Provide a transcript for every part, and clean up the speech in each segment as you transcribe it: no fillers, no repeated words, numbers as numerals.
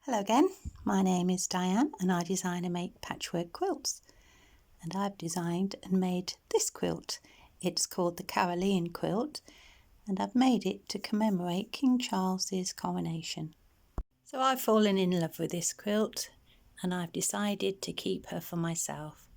Hello again, my name is Diane and I design and make patchwork quilts, and I've designed and made this quilt. It's called the Carolean quilt and I've made it to commemorate King Charles's coronation. So I've fallen in love with this quilt and I've decided to keep her for myself.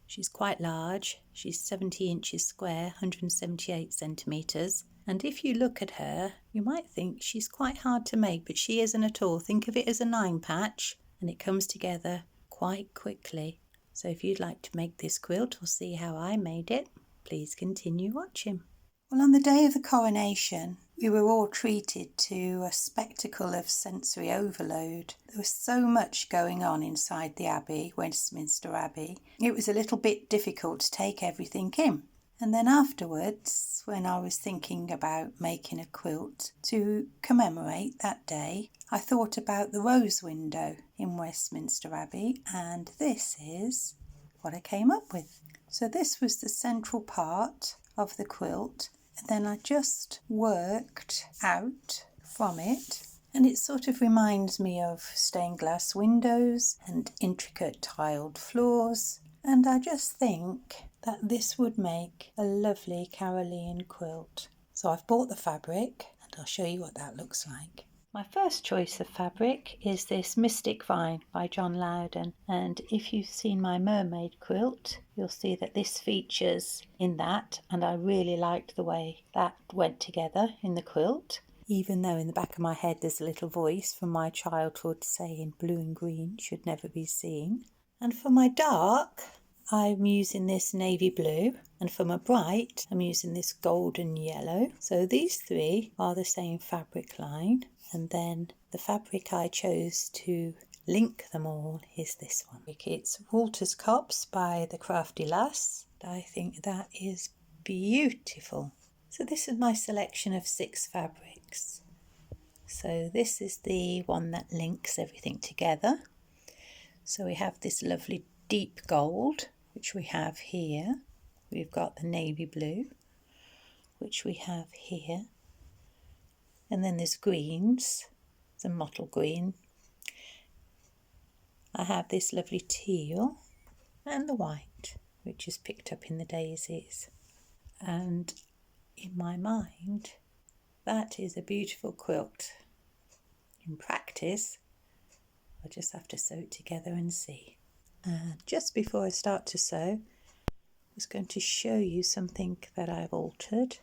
She's quite large, she's 70 inches square, 178 centimetres. And if you look at her, you might think she's quite hard to make, but she isn't at all. Think of it as a 9 patch and it comes together quite quickly. So if you'd like to make this quilt or see how I made it, please continue watching. Well, on the day of the coronation, we were all treated to a spectacle of sensory overload. There was so much going on inside the Abbey, Westminster Abbey. It was a little bit difficult to take everything in. And then afterwards, when I was thinking about making a quilt to commemorate that day, I thought about the rose window in Westminster Abbey, and this is what I came up with. So this was the central part of the quilt, and then I just worked out from it, and it sort of reminds me of stained glass windows and intricate tiled floors, and I just think that this would make a lovely Carolean quilt. So I've bought the fabric and I'll show you what that looks like. My first choice of fabric is this Mystic Vine by John Loudon, and if you've seen my mermaid quilt you'll see that this features in that, and I really liked the way that went together in the quilt, even though in the back of my head there's a little voice from my childhood saying blue and green should never be seen. And for my dark, I'm using this navy blue, and for my bright I'm using this golden yellow. So these three are the same fabric line, and then the fabric I chose to link them all is this one. It's Walter's Copse by the Crafty Lass. I think that is beautiful. So this is my selection of 6 fabrics. So this is the one that links everything together. So we have this lovely deep gold, which we have here. We've got the navy blue, which we have here. And then there's greens, the mottle green. I have this lovely teal and the white, which is picked up in the daisies. And in my mind, that is a beautiful quilt. In practice, I'll just have to sew it together and see. And just before I start to sew, I'm just going to show you something that I've altered,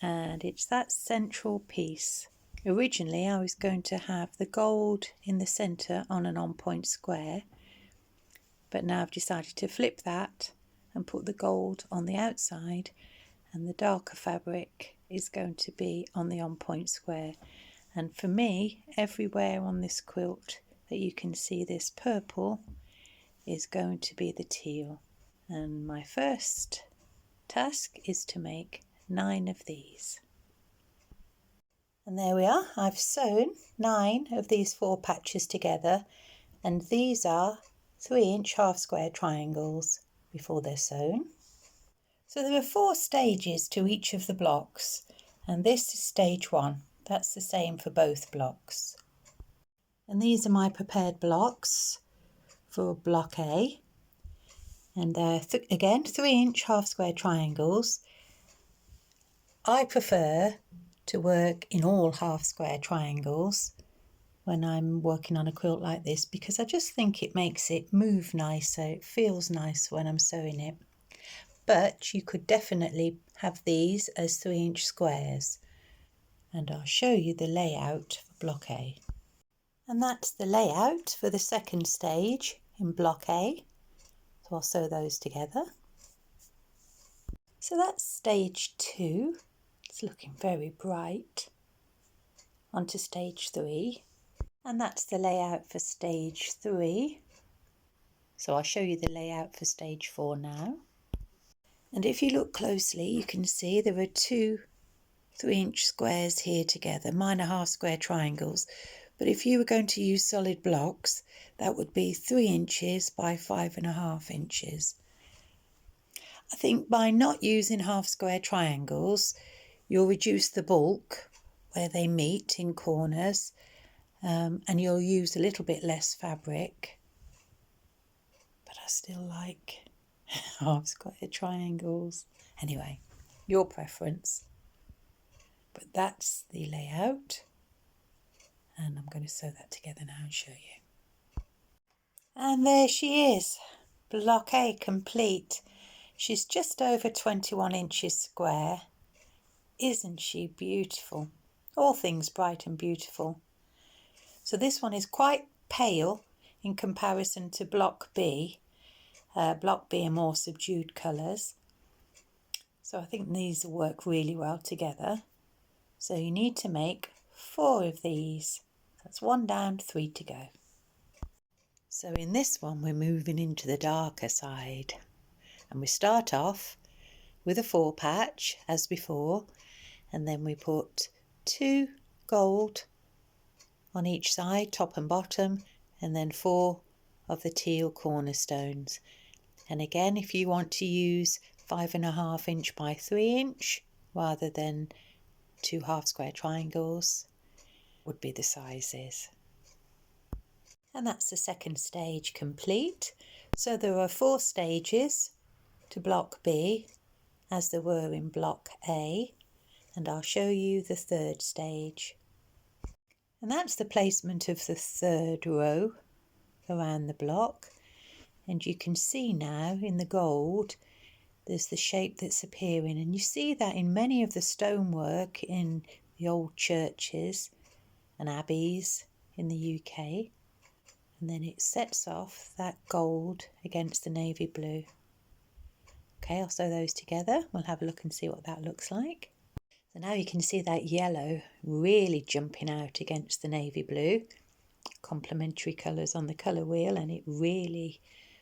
and it's that central piece. Originally I was going to have the gold in the centre on an on-point square, but now I've decided to flip that and put the gold on the outside, and the darker fabric is going to be on the on-point square. And for me, everywhere on this quilt that you can see this purple is going to be the teal. And my first task is to make 9 of these. And there we are. I've sewn 9 of these 4 patches together, and these are 3-inch half square triangles before they're sewn. So there are 4 stages to each of the blocks, and this is stage 1. That's the same for both blocks. And these are my prepared blocks for block A, and they're again 3-inch half square triangles. I prefer to work in all half square triangles when I'm working on a quilt like this, because I just think it makes it move nicer, it feels nice when I'm sewing it. But you could definitely have these as 3-inch squares, and I'll show you the layout for block A. And that's the layout for the second stage in block A. So I'll sew those together. So that's stage 2. It's looking very bright. On to stage 3. And that's the layout for stage 3. So I'll show you the layout for stage 4 now. And if you look closely, you can see there are 2 3-inch squares here together. Mine are half square triangles. But if you were going to use solid blocks, that would be 3 inches by 5.5 inches. I think by not using half square triangles, you'll reduce the bulk where they meet in corners, and you'll use a little bit less fabric, but I still like half square triangles. Anyway, your preference. But that's the layout, and I'm going to sew that together now and show you. And there she is, block A complete. She's just over 21 inches square. Isn't she beautiful? All things bright and beautiful. So this one is quite pale in comparison to block B. Block B are more subdued colours. So I think these work really well together. So you need to make 4 of these. That's 1 down, 3 to go. So in this one we're moving into the darker side. And we start off with a 4 patch as before. And then we put 2 gold on each side, top and bottom, and then 4 of the teal cornerstones. And again, if you want to use 5.5 inch by 3 inch rather than 2 half square triangles, would be the sizes. And that's the second stage complete. So there are 4 stages to block B as there were in block A, and I'll show you the 3rd stage. And that's the placement of the 3rd row around the block. And you can see now in the gold, there's the shape that's appearing. And you see that in many of the stonework in the old churches and abbeys in the UK. And then it sets off that gold against the navy blue. Okay, I'll sew those together. We'll have a look and see what that looks like. So now you can see that yellow really jumping out against the navy blue. Complementary colours on the colour wheel, and it really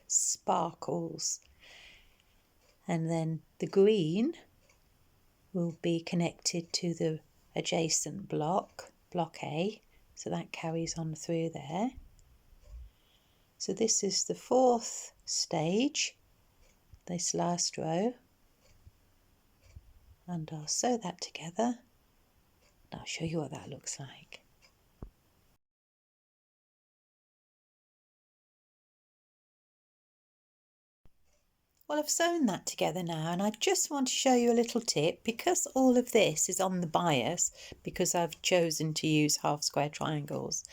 sparkles. And then the green will be connected to the adjacent block, block A, so that carries on through there. So this is the 4th stage, this last row, and I'll sew that together and I'll show you what that looks like. Well, I've sewn that together now, and I just want to show you a little tip. Because all of this is on the bias, because I've chosen to use half square triangles,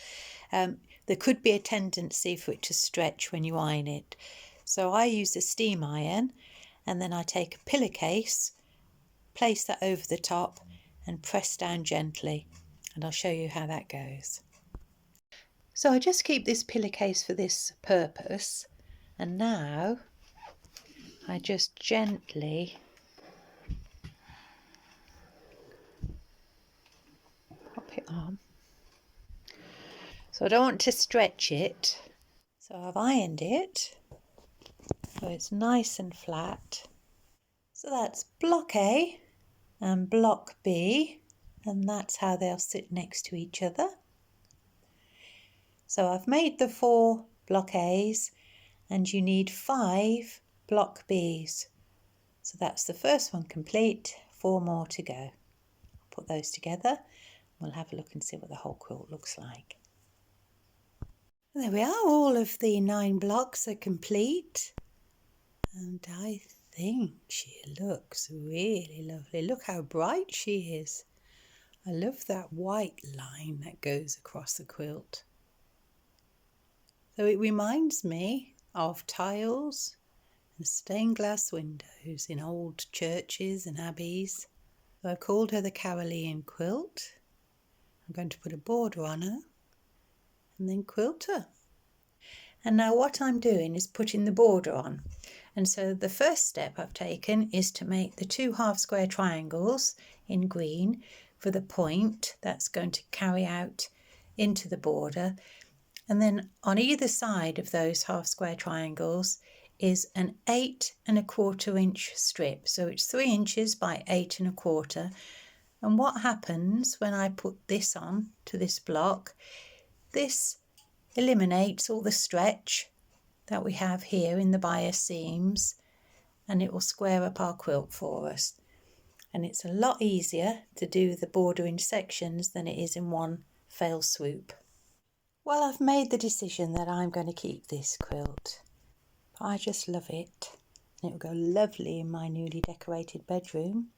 there could be a tendency for it to stretch when you iron it. So I use a steam iron, and then I take a pillowcase, place that over the top and press down gently, and I'll show you how that goes. So I just keep this pillowcase for this purpose, and now I just gently pop it on. So I don't want to stretch it. So I've ironed it so it's nice and flat. So that's block A and block B, and that's how they'll sit next to each other. So I've made the 4 block A's, and you need 5 block B's. So that's the first one complete, 4 more to go. I'll put those together. We'll have a look and see what the whole quilt looks like. There we are, all of the 9 blocks are complete, and I think she looks really lovely. Look how bright she is. I love that white line that goes across the quilt. So it reminds me of tiles and stained glass windows in old churches and abbeys. So I called her the Carolean quilt. I'm going to put a border on her and then quilt her. And now what I'm doing is putting the border on. And so the first step I've taken is to make the 2 half square triangles in green for the point that's going to carry out into the border. And then on either side of those half square triangles is an 8 1/4 inch strip. So it's 3 inches by 8 1/4. And what happens when I put this on to this block, this eliminates all the stretch that we have here in the bias seams, and it will square up our quilt for us. And it's a lot easier to do the border in sections than it is in one fell swoop. Well, I've made the decision that I'm going to keep this quilt. I just love it. It will go lovely in my newly decorated bedroom.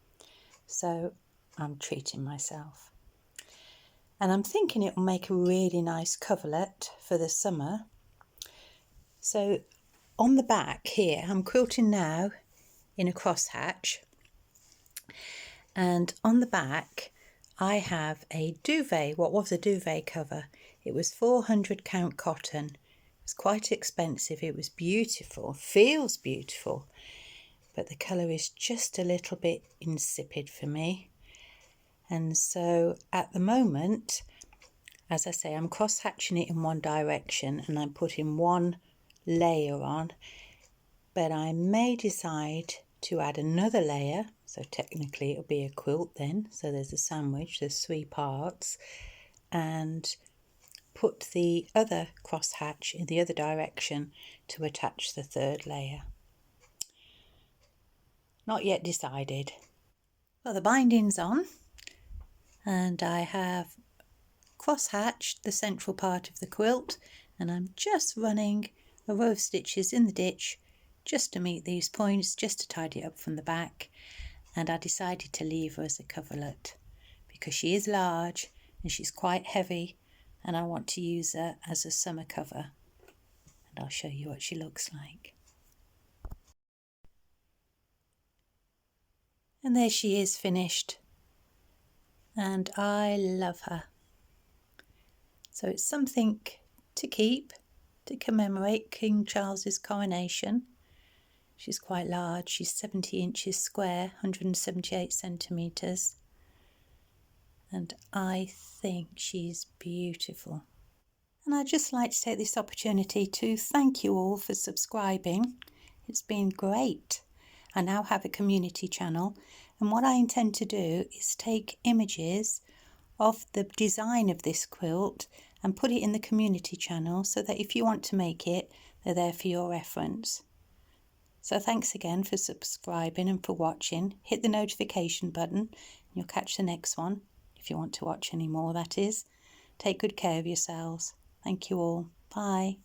So I'm treating myself. And I'm thinking it will make a really nice coverlet for the summer. So on the back here, I'm quilting now in a crosshatch. And on the back, I have a duvet, what was a duvet cover. It was 400 count cotton. It was quite expensive. It was beautiful, feels beautiful, but the colour is just a little bit insipid for me. And so at the moment, as I say, I'm cross-hatching it in one direction and I'm putting one layer on, but I may decide to add another layer. So technically it'll be a quilt then. So there's a sandwich, there's 3 parts, and put the other crosshatch in the other direction to attach the 3rd layer. Not yet decided. Well, the binding's on and I have cross-hatched the central part of the quilt, and I'm just running a row of stitches in the ditch just to meet these points, just to tidy it up from the back. And I decided to leave her as a coverlet because she is large and she's quite heavy, and I want to use her as a summer cover. And I'll show you what she looks like. And there she is, finished, and I love her. So it's something to keep, to commemorate King Charles's coronation. She's quite large. She's 70 inches square, 178 centimetres. And I think she's beautiful. And I'd just like to take this opportunity to thank you all for subscribing. It's been great. I now have a community channel, and what I intend to do is take images of the design of this quilt and put it in the community channel so that if you want to make it, they're there for your reference. So thanks again for subscribing and for watching. Hit the notification button and you'll catch the next one, if you want to watch any more, that is. Take good care of yourselves. Thank you all. Bye.